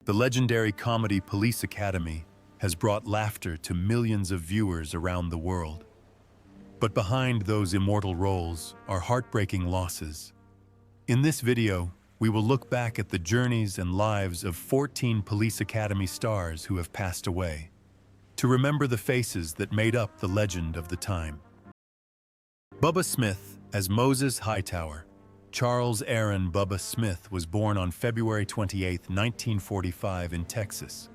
The legendary comedy Police Academy has brought laughter to millions of viewers around the world. But behind those immortal roles are heartbreaking losses. In this video, we will look back at the journeys and lives of 14 Police Academy stars who have passed away, to remember the faces that made up the legend of the time. Bubba Smith as Moses Hightower. Charles Aaron Bubba Smith was born on February 28, 1945 in Texas.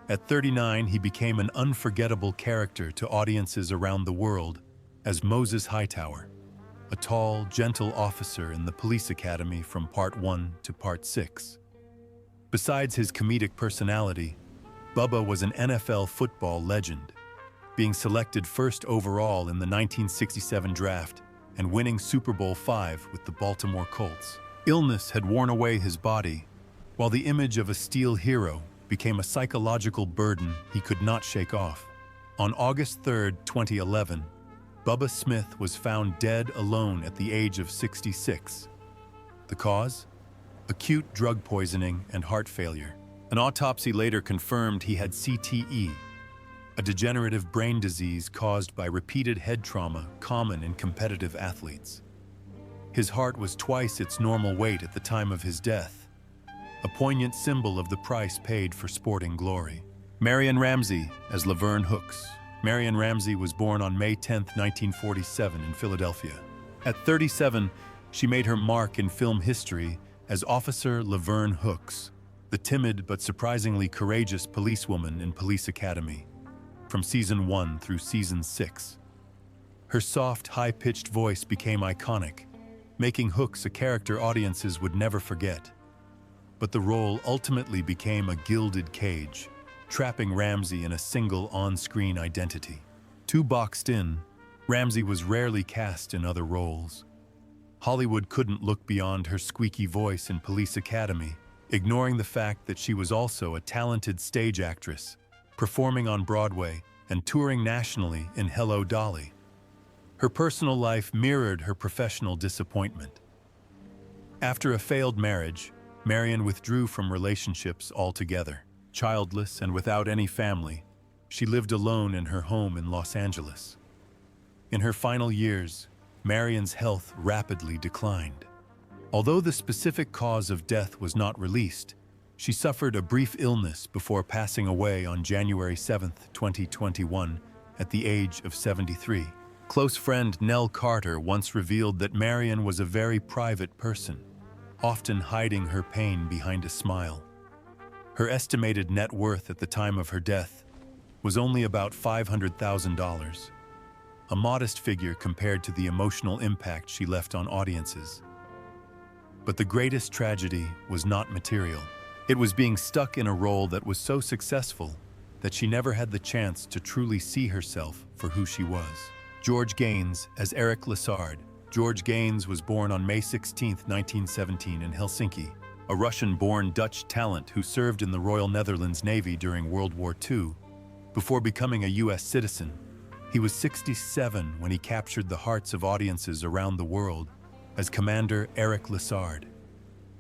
At 39, he became an unforgettable character to audiences around the world as Moses Hightower, a tall, gentle officer in the police academy from Part 1 to Part 6. Besides his comedic personality, Bubba was an NFL football legend, being selected first overall in the 1967 draft and winning Super Bowl V with the Baltimore Colts. Illness had worn away his body, while the image of a steel hero became a psychological burden he could not shake off. On August 3, 2011, Bubba Smith was found dead alone at the age of 66. The cause? Acute drug poisoning and heart failure. An autopsy later confirmed he had CTE, a degenerative brain disease caused by repeated head trauma common in competitive athletes. His heart was twice its normal weight at the time of his death, a poignant symbol of the price paid for sporting glory. Marion Ramsey as Laverne Hooks. Marion Ramsey was born on May 10, 1947 in Philadelphia. At 37, she made her mark in film history as Officer Laverne Hooks, the timid but surprisingly courageous policewoman in Police Academy, from Season 1 through Season 6. Her soft, high-pitched voice became iconic, making Hooks a character audiences would never forget. But the role ultimately became a gilded cage, trapping Ramsey in a single on-screen identity. Too boxed in, Ramsey was rarely cast in other roles. Hollywood couldn't look beyond her squeaky voice in Police Academy, ignoring the fact that she was also a talented stage actress, performing on Broadway and touring nationally in Hello, Dolly. Her personal life mirrored her professional disappointment. After a failed marriage, Marion withdrew from relationships altogether. Childless and without any family, she lived alone in her home in Los Angeles. In her final years, Marion's health rapidly declined. Although the specific cause of death was not released, she suffered a brief illness before passing away on January 7, 2021, at the age of 73. Close friend Nell Carter once revealed that Marion was a very private person, often hiding her pain behind a smile. Her estimated net worth at the time of her death was only about $500,000, a modest figure compared to the emotional impact she left on audiences. But the greatest tragedy was not material. It was being stuck in a role that was so successful that she never had the chance to truly see herself for who she was. George Gaines as Eric Lessard. George Gaines was born on May 16, 1917 in Helsinki, a Russian-born Dutch talent who served in the Royal Netherlands Navy during World War II. Before becoming a U.S. citizen, he was 67 when he captured the hearts of audiences around the world as Commander Eric Lessard,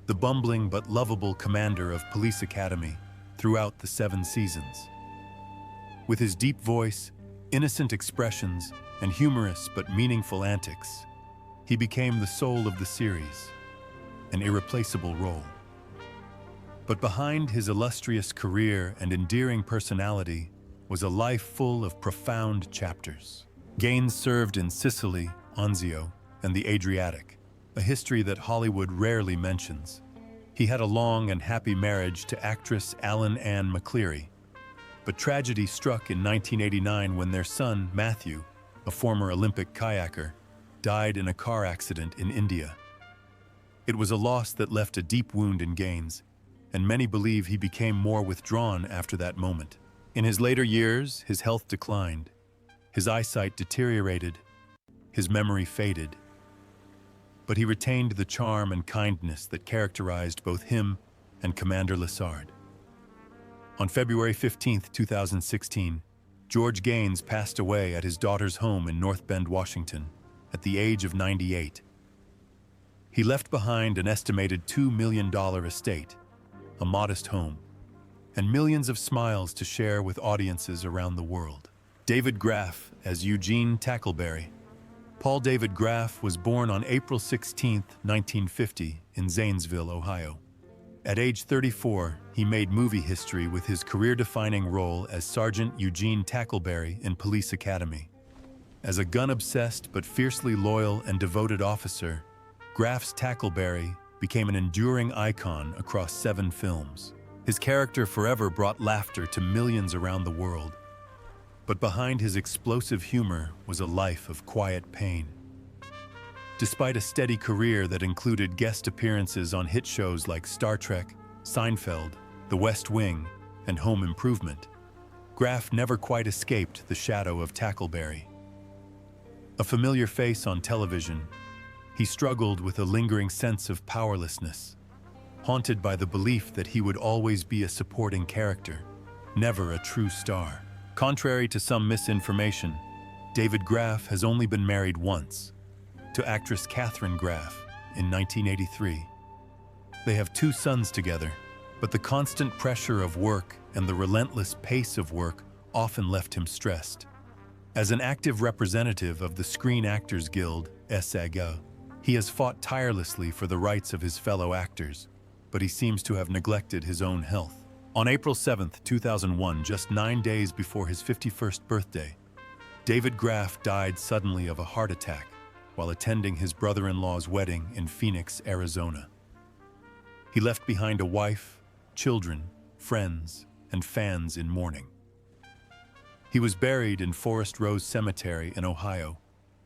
the bumbling but lovable commander of Police Academy throughout the 7 seasons. With his deep voice, innocent expressions, and humorous but meaningful antics, he became the soul of the series, an irreplaceable role. But behind his illustrious career and endearing personality was a life full of profound chapters. Gaines served in Sicily, Anzio, and the Adriatic, a history that Hollywood rarely mentions. He had a long and happy marriage to actress Alan Ann McCleary, but tragedy struck in 1989 when their son, Matthew, a former Olympic kayaker, died in a car accident in India. It was a loss that left a deep wound in Gaines, and many believe he became more withdrawn after that moment. In his later years, his health declined, his eyesight deteriorated, his memory faded. But he retained the charm and kindness that characterized both him and Commander Lessard. On February 15, 2016, George Gaines passed away at his daughter's home in North Bend, Washington, at the age of 98. He left behind an estimated $2 million estate, a modest home, and millions of smiles to share with audiences around the world. David Graff as Eugene Tackleberry. Paul David Graff was born on April 16, 1950, in Zanesville, Ohio. At age 34, he made movie history with his career-defining role as Sergeant Eugene Tackleberry in Police Academy. As a gun-obsessed but fiercely loyal and devoted officer, Graff's Tackleberry became an enduring icon across 7 films. His character forever brought laughter to millions around the world. But behind his explosive humor was a life of quiet pain. Despite a steady career that included guest appearances on hit shows like Star Trek, Seinfeld, The West Wing, and Home Improvement, Graff never quite escaped the shadow of Tackleberry. A familiar face on television, he struggled with a lingering sense of powerlessness, haunted by the belief that he would always be a supporting character, never a true star. Contrary to some misinformation, David Graff has only been married once, to actress Katharine Graff in 1983. They have 2 sons together, but the constant pressure of work and the relentless pace of work often left him stressed. As an active representative of the Screen Actors Guild, SAG, he has fought tirelessly for the rights of his fellow actors, but he seems to have neglected his own health. On April 7, 2001, just 9 days before his 51st birthday, David Graff died suddenly of a heart attack while attending his brother-in-law's wedding in Phoenix, Arizona. He left behind a wife, children, friends, and fans in mourning. He was buried in Forest Rose Cemetery in Ohio,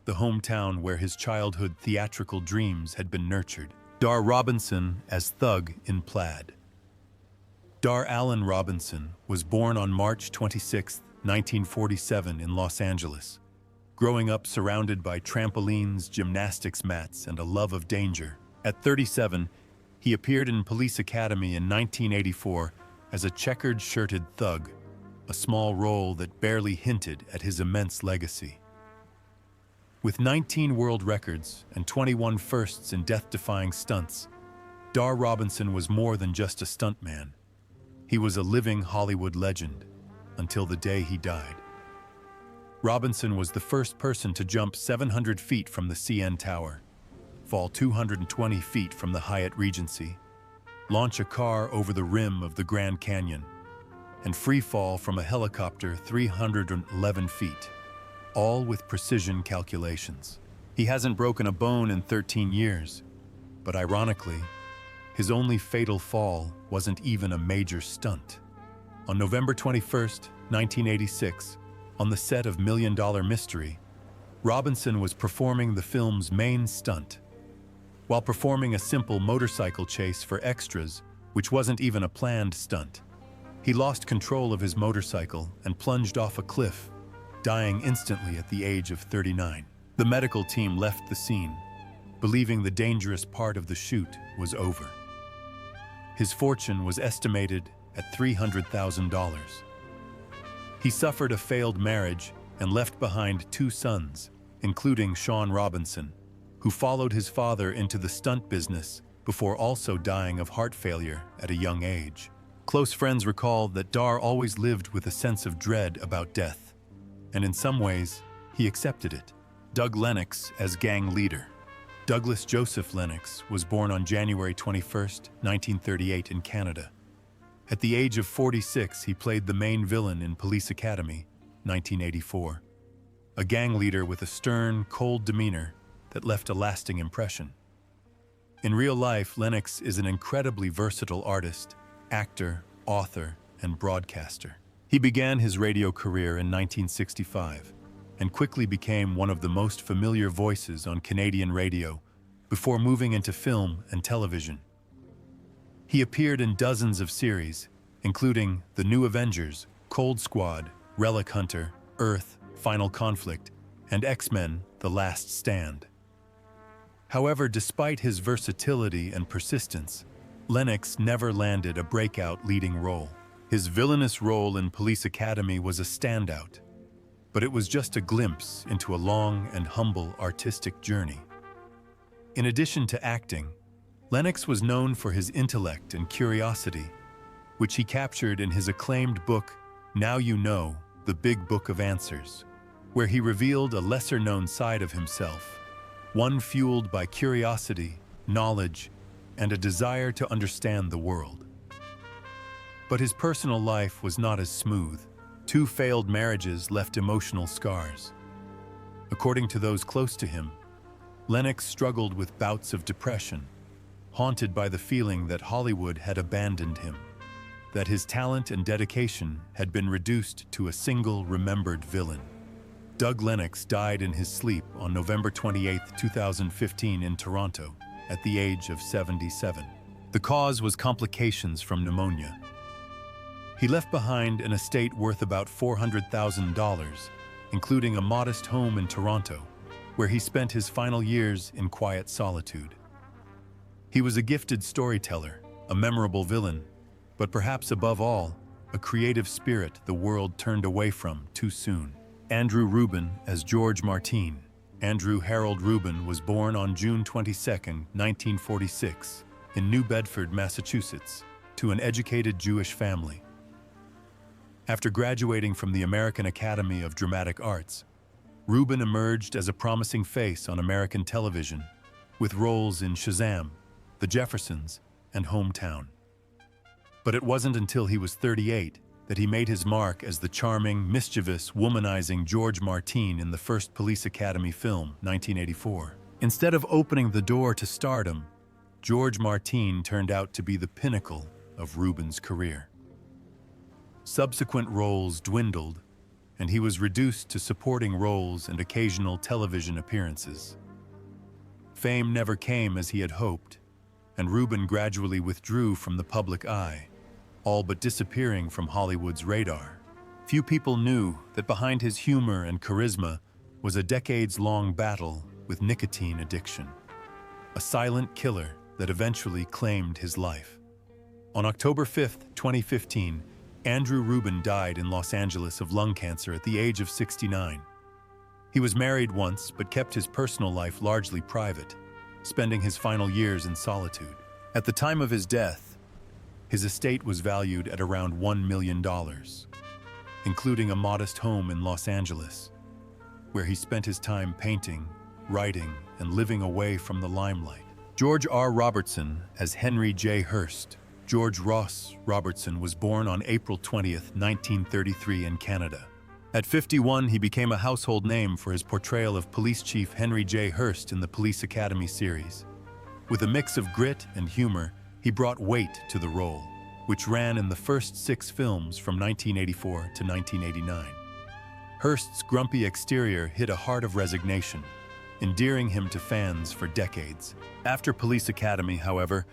the hometown where his childhood theatrical dreams had been nurtured. Dar Robinson as Thug in Plaid. Dar Allen Robinson was born on March 26, 1947 in Los Angeles, growing up surrounded by trampolines, gymnastics mats, and a love of danger. At 37, he appeared in Police Academy in 1984 as a checkered-shirted thug, a small role that barely hinted at his immense legacy. With 19 world records and 21 firsts in death-defying stunts, Dar Robinson was more than just a stuntman. He was a living Hollywood legend until the day he died. Robinson was the first person to jump 700 feet from the CN Tower, fall 220 feet from the Hyatt Regency, launch a car over the rim of the Grand Canyon, and free fall from a helicopter 311 feet, all with precision calculations. He hasn't broken a bone in 13 years, but ironically, his only fatal fall wasn't even a major stunt. On November 21, 1986, on the set of Million Dollar Mystery, Robinson was performing the film's main stunt. While performing a simple motorcycle chase for extras, which wasn't even a planned stunt, he lost control of his motorcycle and plunged off a cliff, dying instantly at the age of 39. The medical team left the scene, believing the dangerous part of the shoot was over. His fortune was estimated at $300,000. He suffered a failed marriage and left behind 2 sons, including Sean Robinson, who followed his father into the stunt business before also dying of heart failure at a young age. Close friends recall that Dar always lived with a sense of dread about death, and in some ways, he accepted it. Doug Lennox as gang leader. Douglas Joseph Lennox was born on January 21, 1938 in Canada. At the age of 46, he played the main villain in Police Academy, 1984. A gang leader with a stern, cold demeanor that left a lasting impression. In real life, Lennox is an incredibly versatile artist, actor, author, and broadcaster. He began his radio career in 1965 and quickly became one of the most familiar voices on Canadian radio before moving into film and television. He appeared in dozens of series, including The New Avengers, Cold Squad, Relic Hunter, Earth, Final Conflict, and X-Men: The Last Stand. However, despite his versatility and persistence, Lennox never landed a breakout leading role. His villainous role in Police Academy was a standout, but it was just a glimpse into a long and humble artistic journey. In addition to acting, Lennox was known for his intellect and curiosity. which he captured in his acclaimed book, Now You Know, The Big Book of Answers, where he revealed a lesser-known side of himself, one fueled by curiosity, knowledge, and a desire to understand the world. But his personal life was not as smooth. 2 failed marriages left emotional scars. According to those close to him, Lennox struggled with bouts of depression, haunted by the feeling that Hollywood had abandoned him, that his talent and dedication had been reduced to a single remembered villain. Doug Lennox died in his sleep on November 28, 2015 in Toronto, at the age of 77. The cause was complications from pneumonia. He left behind an estate worth about $400,000, including a modest home in Toronto, where he spent his final years in quiet solitude. He was a gifted storyteller, a memorable villain, but perhaps above all, a creative spirit the world turned away from too soon. Andrew Rubin as George Martin. Andrew Harold Rubin was born on June 22, 1946, in New Bedford, Massachusetts, to an educated Jewish family. After graduating from the American Academy of Dramatic Arts, Rubin emerged as a promising face on American television, with roles in Shazam, The Jeffersons, and Hometown. But it wasn't until he was 38 that he made his mark as the charming, mischievous, womanizing George Martin in the first Police Academy film, 1984. Instead of opening the door to stardom, George Martin turned out to be the pinnacle of Rubin's career. Subsequent roles dwindled, and he was reduced to supporting roles and occasional television appearances. Fame never came as he had hoped, and Rubin gradually withdrew from the public eye, all but disappearing from Hollywood's radar. Few people knew that behind his humor and charisma was a decades-long battle with nicotine addiction, a silent killer that eventually claimed his life. On October 5, 2015, Andrew Rubin died in Los Angeles of lung cancer at the age of 69. He was married once, but kept his personal life largely private, spending his final years in solitude. At the time of his death, his estate was valued at around $1 million, including a modest home in Los Angeles, where he spent his time painting, writing, and living away from the limelight. George R. Robertson as Henry J. Hearst. George Ross Robertson was born on April 20, 1933 in Canada. At 51, he became a household name for his portrayal of Police Chief Henry J. Hearst in the Police Academy series. With a mix of grit and humor, he brought weight to the role, which ran in the first 6 films from 1984 to 1989. Hearst's grumpy exterior hid a heart of resignation, endearing him to fans for decades. After Police Academy, however,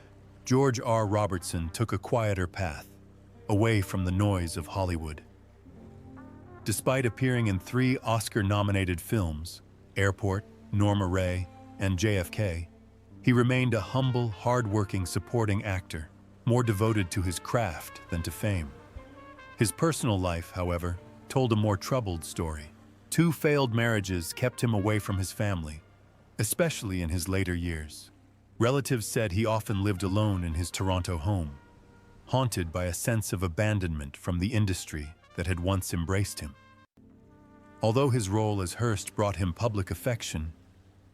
George R. Robertson took a quieter path, away from the noise of Hollywood. Despite appearing in 3 Oscar-nominated films, Airport, Norma Rae, and JFK, he remained a humble, hard-working supporting actor, more devoted to his craft than to fame. His personal life, however, told a more troubled story. 2 failed marriages kept him away from his family, especially in his later years. Relatives said he often lived alone in his Toronto home, haunted by a sense of abandonment from the industry that had once embraced him. Although his role as Hearst brought him public affection,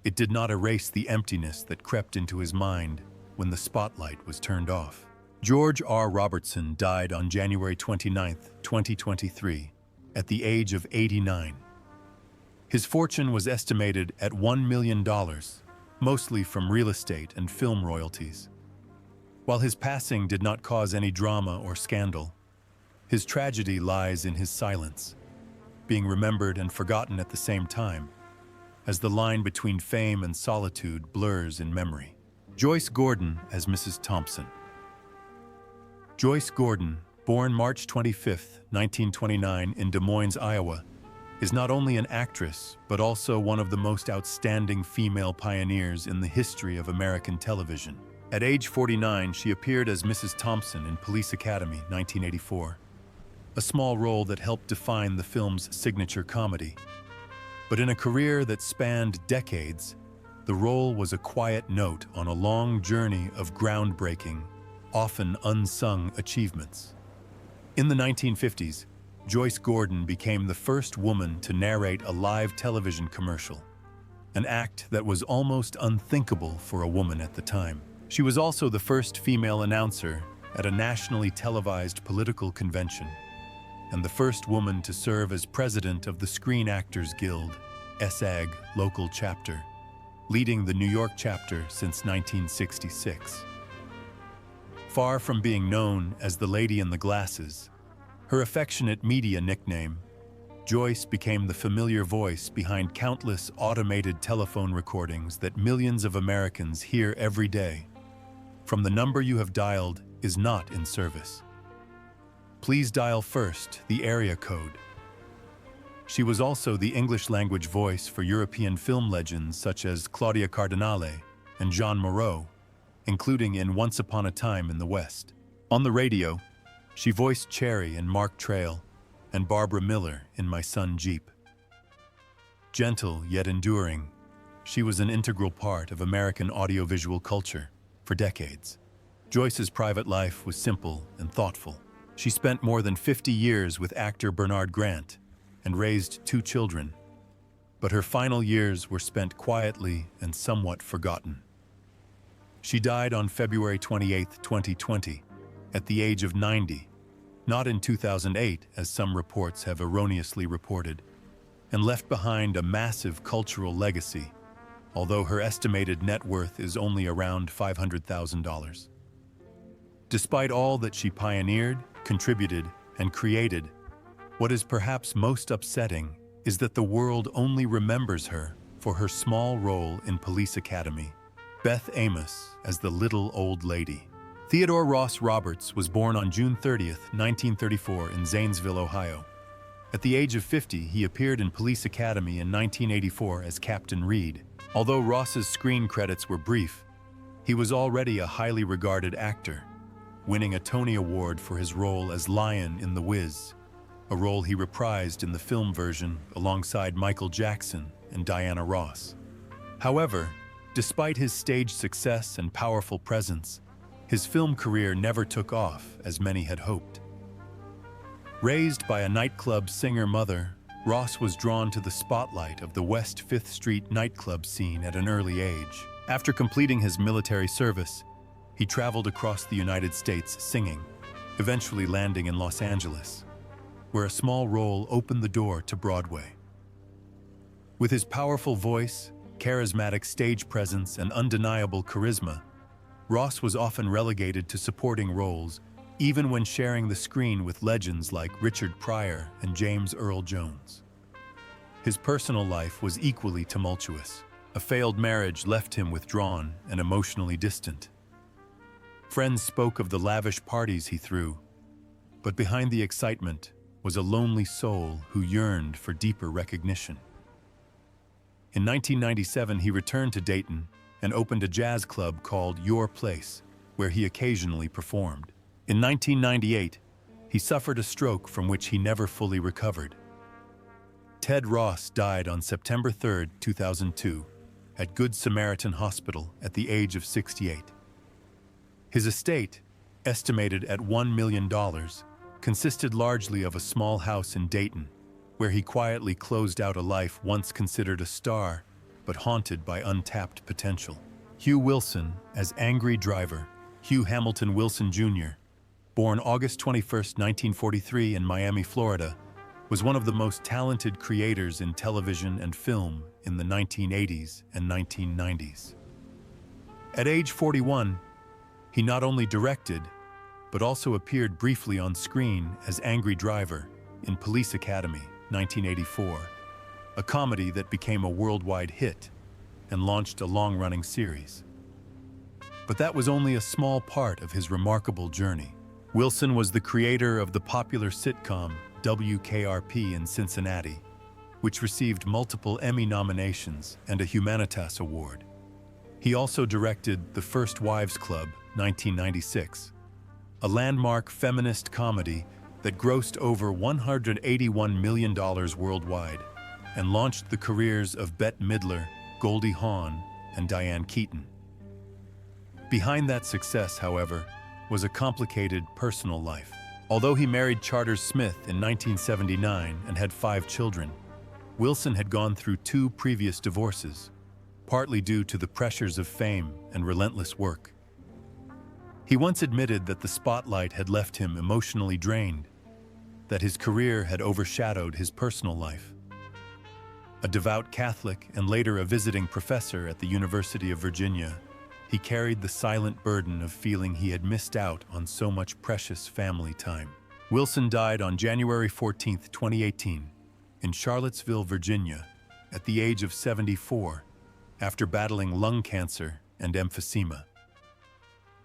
it did not erase the emptiness that crept into his mind when the spotlight was turned off. George R. Robertson died on January 29, 2023, at the age of 89. His fortune was estimated at $1 million, mostly from real estate and film royalties. While his passing did not cause any drama or scandal, his tragedy lies in his silence, being remembered and forgotten at the same time, as the line between fame and solitude blurs in memory. Joyce Gordon as Mrs. Thompson. Joyce Gordon, born March 25, 1929 in Des Moines, Iowa, is not only an actress, but also one of the most outstanding female pioneers in the history of American television. At age 49, she appeared as Mrs. Thompson in Police Academy, 1984, a small role that helped define the film's signature comedy. But in a career that spanned decades, the role was a quiet note on a long journey of groundbreaking, often unsung achievements. In the 1950s, Joyce Gordon became the first woman to narrate a live television commercial, an act that was almost unthinkable for a woman at the time. She was also the first female announcer at a nationally televised political convention, and the first woman to serve as president of the Screen Actors Guild, SAG local chapter, leading the New York chapter since 1966. Far from being known as the Lady in the Glasses, her affectionate media nickname, Joyce became the familiar voice behind countless automated telephone recordings that millions of Americans hear every day. From the number you have dialed is not in service. Please dial first the area code. She was also the English-language voice for European film legends such as Claudia Cardinale and Jean Moreau, including in Once Upon a Time in the West. On the radio, she voiced Cherry in Mark Trail and Barbara Miller in My Son Jeep. Gentle yet enduring, she was an integral part of American audiovisual culture for decades. Joyce's private life was simple and thoughtful. She spent more than 50 years with actor Bernard Grant and raised 2 children, but her final years were spent quietly and somewhat forgotten. She died on February 28, 2020, at the age of 90, not in 2008, as some reports have erroneously reported, and left behind a massive cultural legacy, although her estimated net worth is only around $500,000. Despite all that she pioneered, contributed, and created, what is perhaps most upsetting is that the world only remembers her for her small role in Police Academy, Beth Amos as the little old lady. Theodore Ross Roberts was born on June 30, 1934 in Zanesville, Ohio. At the age of 50, he appeared in Police Academy in 1984 as Captain Reed. Although Ross's screen credits were brief, he was already a highly regarded actor, winning a Tony Award for his role as Lion in The Wiz, a role he reprised in the film version alongside Michael Jackson and Diana Ross. However, despite his stage success and powerful presence, his film career never took off as many had hoped. Raised by a nightclub singer mother, Ross was drawn to the spotlight of the West 5th Street nightclub scene at an early age. After completing his military service, he traveled across the United States singing, eventually landing in Los Angeles, where a small role opened the door to Broadway. With his powerful voice, charismatic stage presence, and undeniable charisma, Ross was often relegated to supporting roles, even when sharing the screen with legends like Richard Pryor and James Earl Jones. His personal life was equally tumultuous. A failed marriage left him withdrawn and emotionally distant. Friends spoke of the lavish parties he threw, but behind the excitement was a lonely soul who yearned for deeper recognition. In 1997, he returned to Dayton and opened a jazz club called Your Place, where he occasionally performed. In 1998, he suffered a stroke from which he never fully recovered. Ted Ross died on September 3, 2002, at Good Samaritan Hospital at the age of 68. His estate, estimated at $1 million, consisted largely of a small house in Dayton, where he quietly closed out a life once considered a star, but haunted by untapped potential. Hugh Wilson, as Angry Driver, Hugh Hamilton Wilson Jr., born August 21, 1943 in Miami, Florida, was one of the most talented creators in television and film in the 1980s and 1990s. At age 41, he not only directed, but also appeared briefly on screen as Angry Driver in Police Academy, 1984, a comedy that became a worldwide hit and launched a long-running series. But that was only a small part of his remarkable journey. Wilson was the creator of the popular sitcom WKRP in Cincinnati, which received multiple Emmy nominations and a Humanitas Award. He also directed The First Wives Club, 1996, a landmark feminist comedy that grossed over $181 million worldwide and launched the careers of Bette Midler, Goldie Hawn, and Diane Keaton. Behind that success, however, was a complicated personal life. Although he married Charters Smith in 1979 and had 5 children, Wilson had gone through 2 previous divorces, partly due to the pressures of fame and relentless work. He once admitted that the spotlight had left him emotionally drained, that his career had overshadowed his personal life. A devout Catholic and later a visiting professor at the University of Virginia, he carried the silent burden of feeling he had missed out on so much precious family time. Wilson died on January 14, 2018, in Charlottesville, Virginia, at the age of 74, after battling lung cancer and emphysema.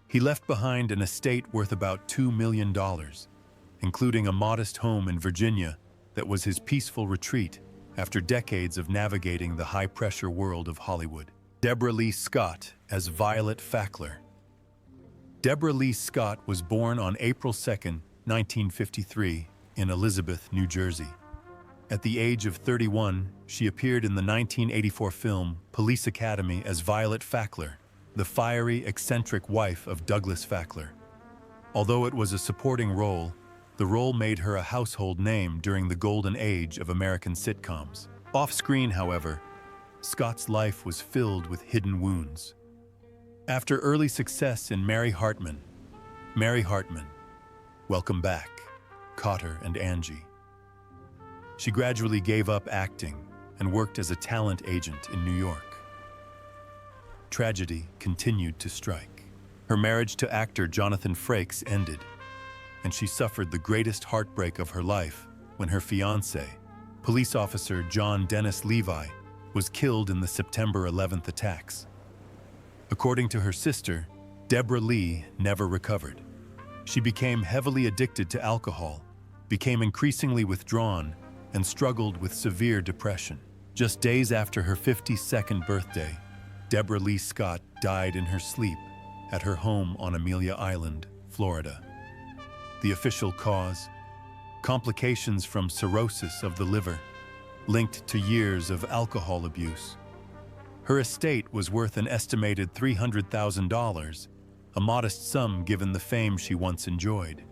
He left behind an estate worth about $2 million, including a modest home in Virginia that was his peaceful retreat after decades of navigating the high-pressure world of Hollywood. Deborah Lee Scott as Violet Fackler. Deborah Lee Scott was born on April 2, 1953, in Elizabeth, New Jersey. At the age of 31, she appeared in the 1984 film Police Academy as Violet Fackler, the fiery, eccentric wife of Douglas Fackler. Although it was a supporting role, the role made her a household name during the golden age of American sitcoms. Off-screen, however, Scott's life was filled with hidden wounds. After early success in Mary Hartman, Welcome Back, Cotter and Angie, she gradually gave up acting and worked as a talent agent in New York. Tragedy continued to strike. Her marriage to actor Jonathan Frakes ended, and she suffered the greatest heartbreak of her life when her fiancé, police officer John Dennis Levi, was killed in the September 11th attacks. According to her sister, Deborah Lee never recovered. She became heavily addicted to alcohol, became increasingly withdrawn, and struggled with severe depression. Just days after her 52nd birthday, Deborah Lee Scott died in her sleep at her home on Amelia Island, Florida. The official cause? Complications from cirrhosis of the liver, linked to years of alcohol abuse. Her estate was worth an estimated $300,000, a modest sum given the fame she once enjoyed.